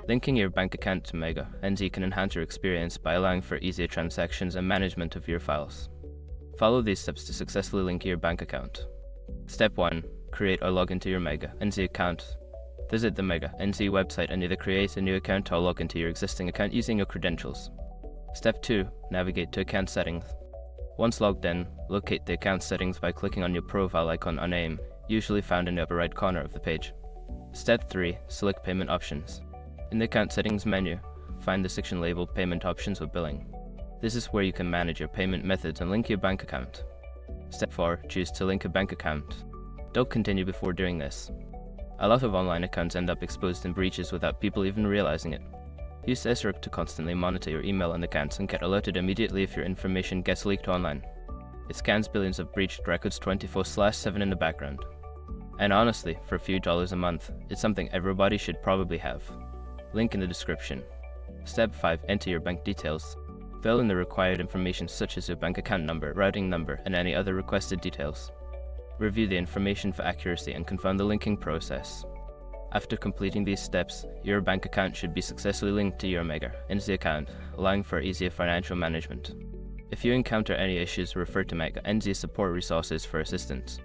Linking your bank account to Mega.nz can enhance your experience by allowing for easier transactions and management of your files. Follow these steps to successfully link your bank account. Step 1. Create or log into your Mega.nz account. Visit the Mega.nz website and either create a new account or log into your existing account using your credentials. Step 2. Navigate to account settings. Once logged in, locate the account settings by clicking on your profile icon or name, usually found in the upper right corner of the page. Step 3. Select payment options. In the account settings menu, find the section labeled Payment Options or Billing. This is where you can manage your payment methods and link your bank account. Step 4. Choose to link a bank account. Don't continue before doing this. A lot of online accounts end up exposed in breaches without people even realizing it. Use SROC to constantly monitor your email and accounts and get alerted immediately if your information gets leaked online. It scans billions of breached records 24/7 in the background. And honestly, for a few dollars a month, it's something everybody should probably have. Link in the description. Step 5. Enter your bank details. Fill in the required information such as your bank account number, routing number, and any other requested details. Review the information for accuracy and confirm the linking process. After completing these steps, your bank account should be successfully linked to your Mega.nz account, allowing for easier financial management. If you encounter any issues, refer to Mega.nz support resources for assistance.